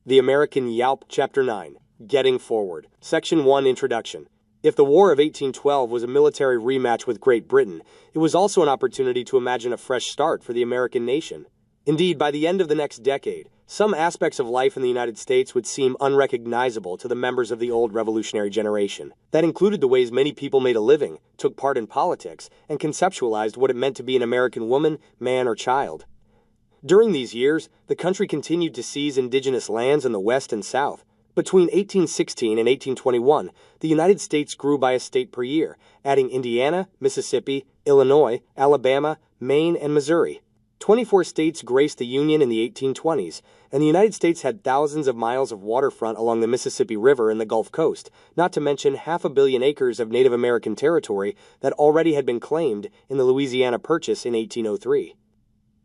The American Yawp, Chapter 9. Getting Forward. Section 1, Introduction. If the War of 1812 was a military rematch with Great Britain, it was also an opportunity to imagine a fresh start for the American nation. Indeed, by the end of the next decade, some aspects of life in the United States would seem unrecognizable to the members of the old revolutionary generation. That included the ways many people made a living, took part in politics, and conceptualized what it meant to be an American woman, man, or child. During these years, the country continued to seize indigenous lands in the West and South. Between 1816 and 1821, the United States grew by a state per year, adding Indiana, Mississippi, Illinois, Alabama, Maine, and Missouri. 24 states graced the Union in the 1820s, and the United States had thousands of miles of waterfront along the Mississippi River and the Gulf Coast, not to mention 500 million acres of Native American territory that already had been claimed in the Louisiana Purchase in 1803.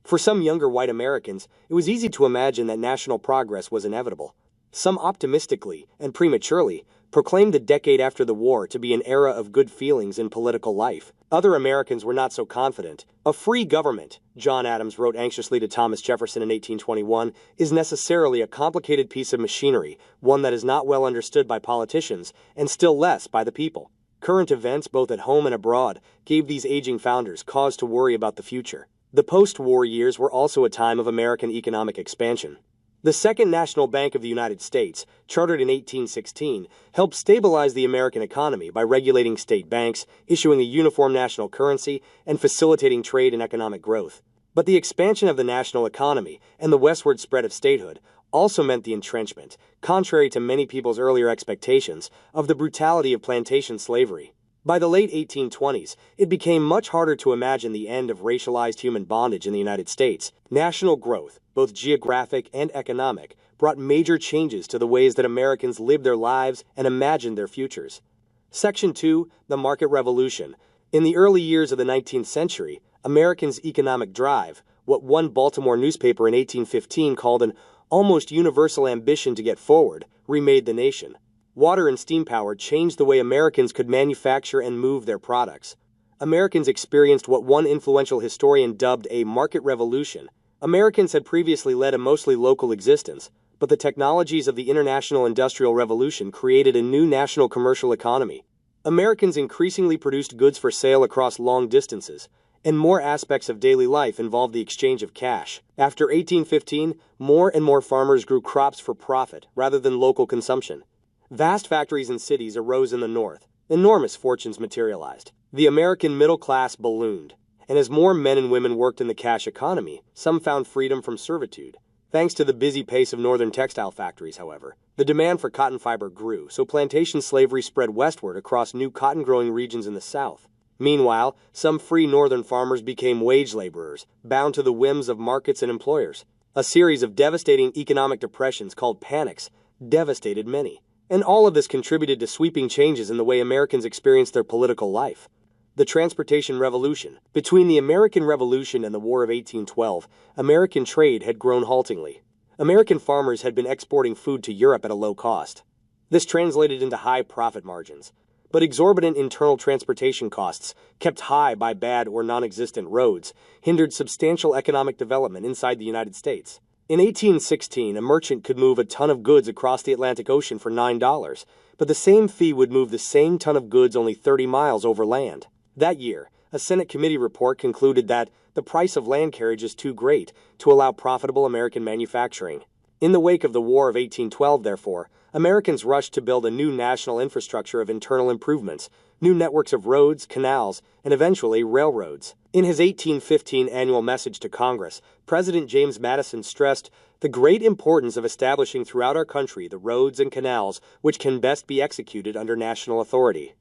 For some younger white Americans, it was easy to imagine that national progress was inevitable. Some optimistically, and prematurely, proclaimed the decade after the war to be an era of good feelings in political life. Other Americans were not so confident. A free government, John Adams wrote anxiously to Thomas Jefferson in 1821, is necessarily a complicated piece of machinery, one that is not well understood by politicians, and still less by the people. Current events, both at home and abroad, gave these aging founders cause to worry about the future. The post-war years were also a time of American economic expansion. The Second National Bank of the United States, chartered in 1816, helped stabilize the American economy by regulating state banks, issuing a uniform national currency, and facilitating trade and economic growth. But the expansion of the national economy and the westward spread of statehood also meant the entrenchment, contrary to many people's earlier expectations, of the brutality of plantation slavery. By the late 1820s, it became much harder to imagine the end of racialized human bondage in the United States. National growth, both geographic and economic, brought major changes to the ways that Americans lived their lives and imagined their futures. Section 2, The Market Revolution. In the early years of the 19th century, Americans' economic drive, what one Baltimore newspaper in 1815 called an almost universal ambition to get forward, remade the nation. Water and steam power changed the way Americans could manufacture and move their products. Americans experienced what one influential historian dubbed a market revolution. Americans had previously led a mostly local existence, but the technologies of the International Industrial Revolution created a new national commercial economy. Americans increasingly produced goods for sale across long distances, and more aspects of daily life involved the exchange of cash. After 1815, more and more farmers grew crops for profit rather than local consumption. Vast factories and cities arose in the North. Enormous fortunes materialized. The American middle class ballooned. And as more men and women worked in the cash economy, some found freedom from servitude. Thanks to the busy pace of northern textile factories, however, the demand for cotton fiber grew, so plantation slavery spread westward across new cotton-growing regions in the South. Meanwhile, some free northern farmers became wage laborers, bound to the whims of markets and employers. A series of devastating economic depressions called panics devastated many. And all of this contributed to sweeping changes in the way Americans experienced their political life. The Transportation Revolution. Between the American Revolution and the War of 1812, American trade had grown haltingly. American farmers had been exporting food to Europe at a low cost. This translated into high profit margins. But exorbitant internal transportation costs, kept high by bad or non-existent roads, hindered substantial economic development inside the United States. In 1816, a merchant could move a ton of goods across the Atlantic Ocean for $9, but the same fee would move the same ton of goods only 30 miles over land. That year, a Senate committee report concluded that the price of land carriage is too great to allow profitable American manufacturing. In the wake of the War of 1812, therefore, Americans rushed to build a new national infrastructure of internal improvements, new networks of roads, canals, and eventually railroads. In his 1815 annual message to Congress, President James Madison stressed the great importance of establishing throughout our country the roads and canals which can best be executed under national authority.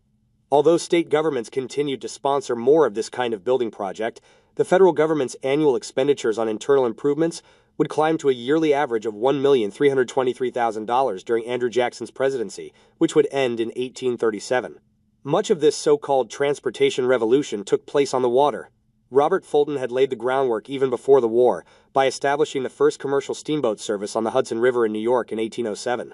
Although state governments continued to sponsor more of this kind of building project, the federal government's annual expenditures on internal improvements would climb to a yearly average of $1,323,000 during Andrew Jackson's presidency, which would end in 1837. Much of this so-called transportation revolution took place on the water. Robert Fulton had laid the groundwork even before the war by establishing the first commercial steamboat service on the Hudson River in New York in 1807.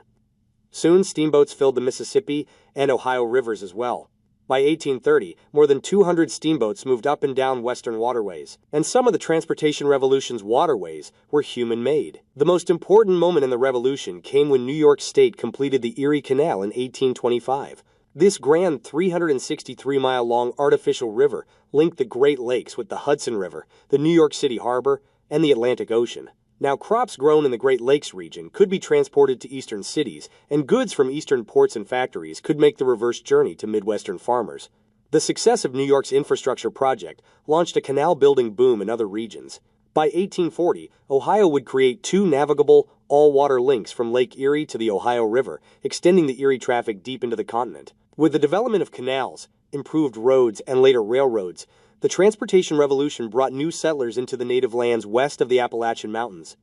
Soon, steamboats filled the Mississippi and Ohio rivers as well. By 1830, more than 200 steamboats moved up and down western waterways, and some of the transportation revolution's waterways were human-made. The most important moment in the revolution came when New York State completed the Erie Canal in 1825. This grand 363-mile-long artificial river linked the Great Lakes with the Hudson River, the New York City Harbor, and the Atlantic Ocean. Now, crops grown in the Great Lakes region could be transported to eastern cities, and goods from eastern ports and factories could make the reverse journey to Midwestern farmers. The success of New York's infrastructure project launched a canal-building boom in other regions. By 1840, Ohio would create 2 navigable, all-water links from Lake Erie to the Ohio River, extending the Erie traffic deep into the continent. With the development of canals, improved roads, and later railroads, the transportation revolution brought new settlers into the native lands west of the Appalachian Mountains.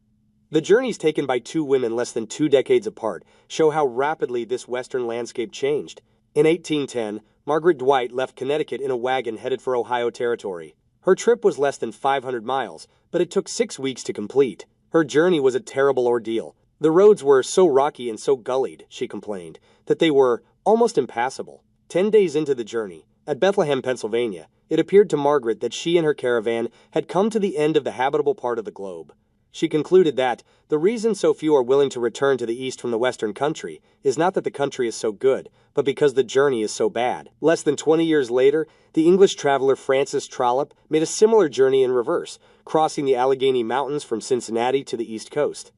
The journeys taken by 2 women less than 2 decades apart show how rapidly this western landscape changed. In 1810, Margaret Dwight left Connecticut in a wagon headed for Ohio Territory. Her trip was less than 500 miles, but it took 6 weeks to complete. Her journey was a terrible ordeal. The roads were so rocky and so gullied, she complained, that they were almost impassable. 10 days into the journey, at Bethlehem, Pennsylvania, it appeared to Margaret that she and her caravan had come to the end of the habitable part of the globe. She concluded that the reason so few are willing to return to the east from the western country is not that the country is so good, but because the journey is so bad. Less than 20 years later, the English traveler Francis Trollope made a similar journey in reverse, crossing the Allegheny Mountains from Cincinnati to the East Coast.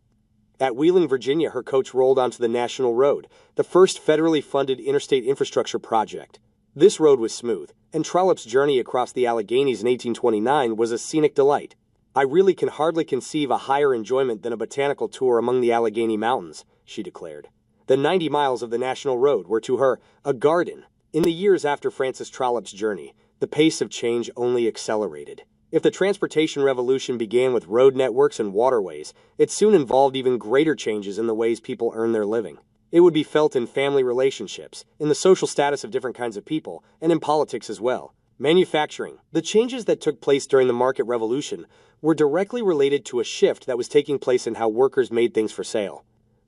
At Wheeling, Virginia, her coach rolled onto the National Road, the first federally funded interstate infrastructure project. This road was smooth, and Trollope's journey across the Alleghenies in 1829 was a scenic delight. "I really can hardly conceive a higher enjoyment than a botanical tour among the Allegheny Mountains," she declared. The 90 miles of the National Road were to her a garden. In the years after Francis Trollope's journey, the pace of change only accelerated. If the transportation revolution began with road networks and waterways, it soon involved even greater changes in the ways people earn their living. It would be felt in family relationships, in the social status of different kinds of people, and in politics as well. Manufacturing. The changes that took place during the market revolution were directly related to a shift that was taking place in how workers made things for sale.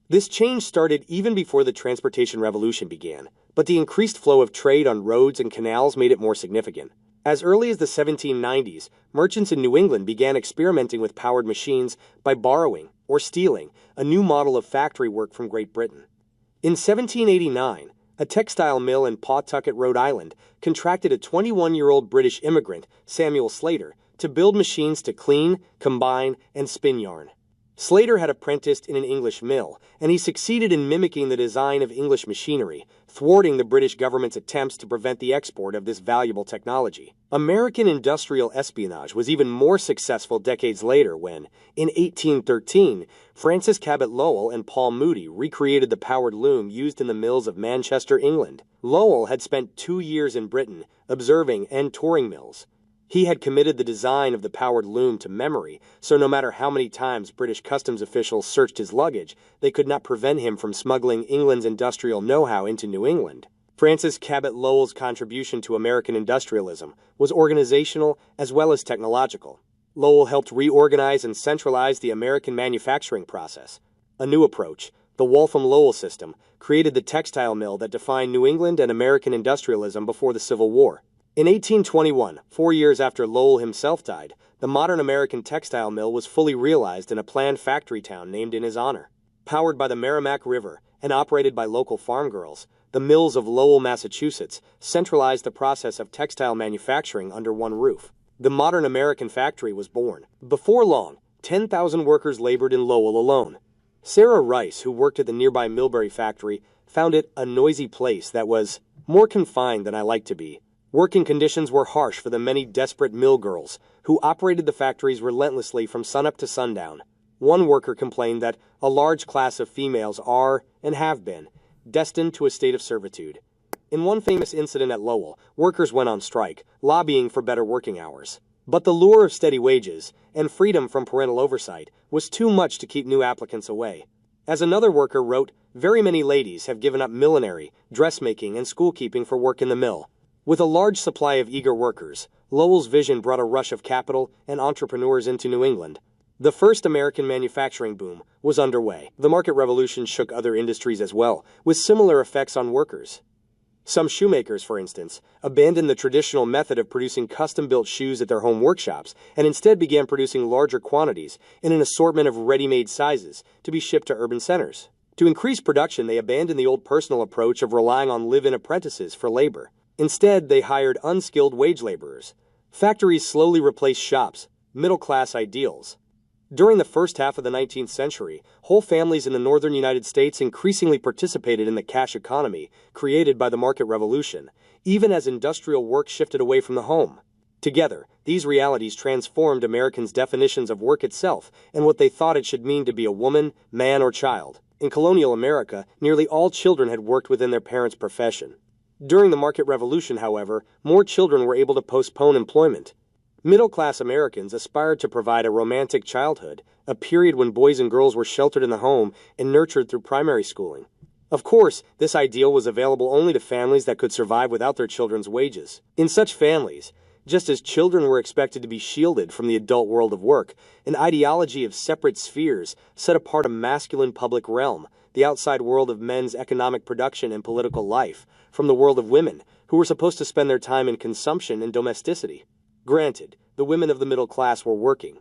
This change started even before the transportation revolution began, but the increased flow of trade on roads and canals made it more significant. As early as the 1790s, merchants in New England began experimenting with powered machines by borrowing, or stealing, a new model of factory work from Great Britain. In 1789, a textile mill in Pawtucket, Rhode Island, contracted a 21-year-old British immigrant, Samuel Slater, to build machines to clean, combine, and spin yarn. Slater had apprenticed in an English mill, and he succeeded in mimicking the design of English machinery, thwarting the British government's attempts to prevent the export of this valuable technology. American industrial espionage was even more successful decades later when, in 1813, Francis Cabot Lowell and Paul Moody recreated the powered loom used in the mills of Manchester, England. Lowell had spent 2 years in Britain observing and touring mills. He had committed the design of the powered loom to memory, so no matter how many times British customs officials searched his luggage, they could not prevent him from smuggling England's industrial know-how into New England. Francis Cabot Lowell's contribution to American industrialism was organizational as well as technological. Lowell helped reorganize and centralize the American manufacturing process. A new approach, the Waltham-Lowell system, created the textile mill that defined New England and American industrialism before the Civil War. In 1821, 4 years after Lowell himself died, the modern American textile mill was fully realized in a planned factory town named in his honor. Powered by the Merrimack River and operated by local farm girls, the mills of Lowell, Massachusetts, centralized the process of textile manufacturing under one roof. The modern American factory was born. Before long, 10,000 workers labored in Lowell alone. Sarah Rice, who worked at the nearby Millbury factory, found it a noisy place that was more confined than I liked to be. Working conditions were harsh for the many desperate mill girls who operated the factories relentlessly from sunup to sundown. One worker complained that a large class of females are, and have been, destined to a state of servitude. In one famous incident at Lowell, workers went on strike, lobbying for better working hours. But the lure of steady wages and freedom from parental oversight was too much to keep new applicants away. As another worker wrote, "Very many ladies have given up millinery, dressmaking, and schoolkeeping for work in the mill." With a large supply of eager workers, Lowell's vision brought a rush of capital and entrepreneurs into New England. The first American manufacturing boom was underway. The market revolution shook other industries as well, with similar effects on workers. Some shoemakers, for instance, abandoned the traditional method of producing custom-built shoes at their home workshops and instead began producing larger quantities in an assortment of ready-made sizes to be shipped to urban centers. To increase production, they abandoned the old personal approach of relying on live-in apprentices for labor. Instead, they hired unskilled wage laborers. Factories slowly replaced shops, middle-class ideals. During the first half of the 19th century, whole families in the northern United States increasingly participated in the cash economy created by the market revolution, even as industrial work shifted away from the home. Together, these realities transformed Americans' definitions of work itself and what they thought it should mean to be a woman, man, or child. In colonial America, nearly all children had worked within their parents' profession. During the market revolution, however, more children were able to postpone employment. Middle-class Americans aspired to provide a romantic childhood, a period when boys and girls were sheltered in the home and nurtured through primary schooling. Of course, this ideal was available only to families that could survive without their children's wages. In such families, just as children were expected to be shielded from the adult world of work, an ideology of separate spheres set apart a masculine public realm, the outside world of men's economic production and political life, from the world of women, who were supposed to spend their time in consumption and domesticity. Granted, the women of the middle class were working.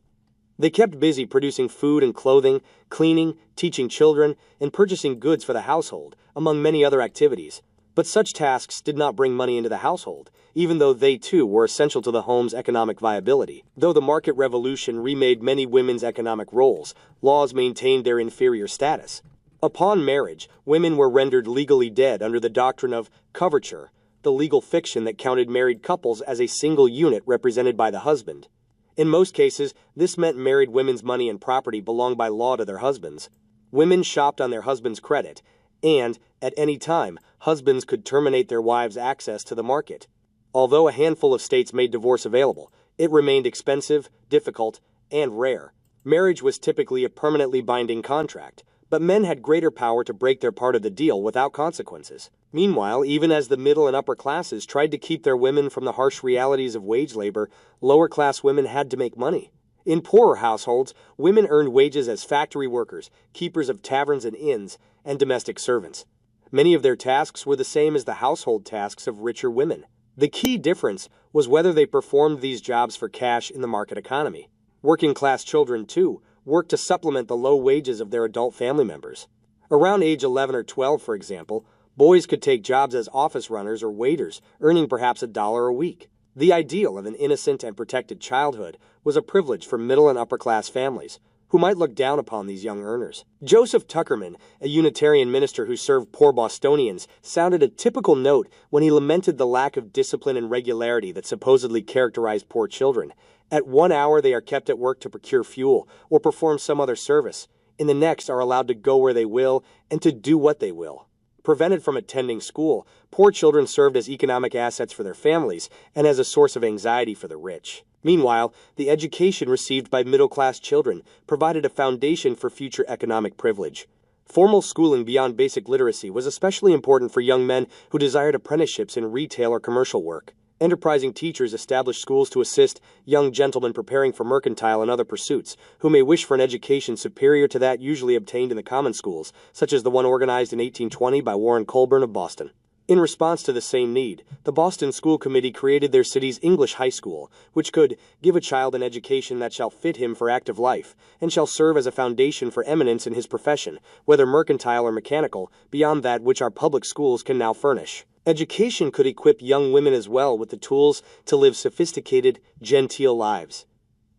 They kept busy producing food and clothing, cleaning, teaching children, and purchasing goods for the household, among many other activities. But such tasks did not bring money into the household, even though they too were essential to the home's economic viability. Though the market revolution remade many women's economic roles, laws maintained their inferior status. Upon marriage, women were rendered legally dead under the doctrine of coverture, the legal fiction that counted married couples as a single unit represented by the husband. In most cases, this meant married women's money and property belonged by law to their husbands. Women shopped on their husband's credit, and, at any time, husbands could terminate their wives' access to the market. Although a handful of states made divorce available, it remained expensive, difficult, and rare. Marriage was typically a permanently binding contract, but men had greater power to break their part of the deal without consequences. Meanwhile, even as the middle and upper classes tried to keep their women from the harsh realities of wage labor, lower-class women had to make money. In poorer households, women earned wages as factory workers, keepers of taverns and inns, and domestic servants. Many of their tasks were the same as the household tasks of richer women. The key difference was whether they performed these jobs for cash in the market economy. Working-class children, too, worked to supplement the low wages of their adult family members. Around age 11 or 12, for example, boys could take jobs as office runners or waiters, earning perhaps $1 a week. The ideal of an innocent and protected childhood was a privilege for middle and upper-class families, who might look down upon these young earners. Joseph Tuckerman, a Unitarian minister who served poor Bostonians, sounded a typical note when he lamented the lack of discipline and regularity that supposedly characterized poor children. At 1 hour they are kept at work to procure fuel or perform some other service. In the next are allowed to go where they will and to do what they will. Prevented from attending school, poor children served as economic assets for their families and as a source of anxiety for the rich. Meanwhile, the education received by middle-class children provided a foundation for future economic privilege. Formal schooling beyond basic literacy was especially important for young men who desired apprenticeships in retail or commercial work. Enterprising teachers established schools to assist young gentlemen preparing for mercantile and other pursuits, who may wish for an education superior to that usually obtained in the common schools, such as the one organized in 1820 by Warren Colburn of Boston. In response to the same need, the Boston School Committee created their city's English high school, which could give a child an education that shall fit him for active life, and shall serve as a foundation for eminence in his profession, whether mercantile or mechanical, beyond that which our public schools can now furnish. Education could equip young women as well with the tools to live sophisticated, genteel lives.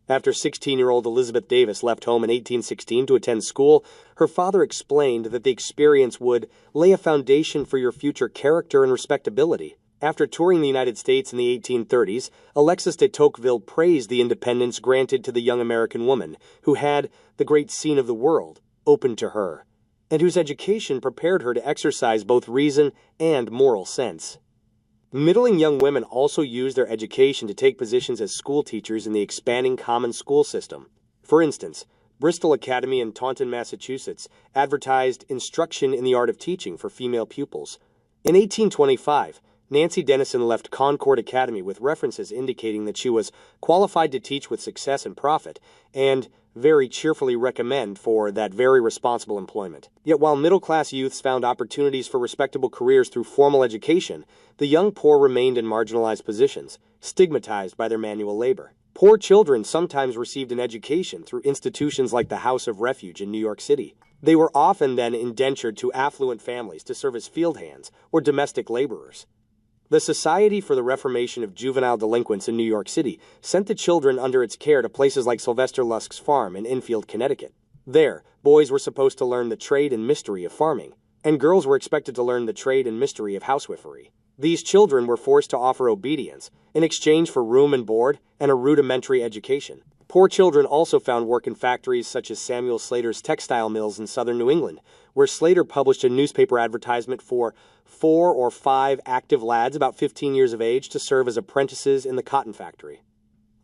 After 16-year-old Elizabeth Davis left home in 1816 to attend school, her father explained that the experience would lay a foundation for your future character and respectability. After touring the United States in the 1830s, Alexis de Tocqueville praised the independence granted to the young American woman, who had the great scene of the world open to her, and whose education prepared her to exercise both reason and moral sense. Middling young women also used their education to take positions as school teachers in the expanding common school system. For instance, Bristol Academy in Taunton, Massachusetts, advertised instruction in the art of teaching for female pupils. In 1825, Nancy Dennison left Concord Academy with references indicating that she was qualified to teach with success and profit, and very cheerfully recommend for that very responsible employment. Yet while middle-class youths found opportunities for respectable careers through formal education, the young poor remained in marginalized positions, stigmatized by their manual labor. Poor children sometimes received an education through institutions like the House of Refuge in New York City. They were often then indentured to affluent families to serve as field hands or domestic laborers. The Society for the Reformation of Juvenile Delinquents in New York City sent the children under its care to places like Sylvester Lusk's farm in Enfield, Connecticut. There, boys were supposed to learn the trade and mystery of farming, and girls were expected to learn the trade and mystery of housewifery. These children were forced to offer obedience in exchange for room and board and a rudimentary education. Poor children also found work in factories such as Samuel Slater's textile mills in southern New England, where Slater published a newspaper advertisement for 4 or 5 active lads about 15 years of age to serve as apprentices in the cotton factory.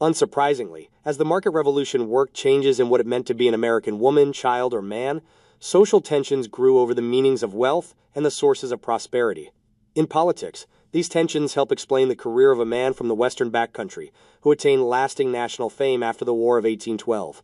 Unsurprisingly, as the market revolution worked changes in what it meant to be an American woman, child, or man, social tensions grew over the meanings of wealth and the sources of prosperity. In politics, these tensions help explain the career of a man from the western backcountry who attained lasting national fame after the War of 1812.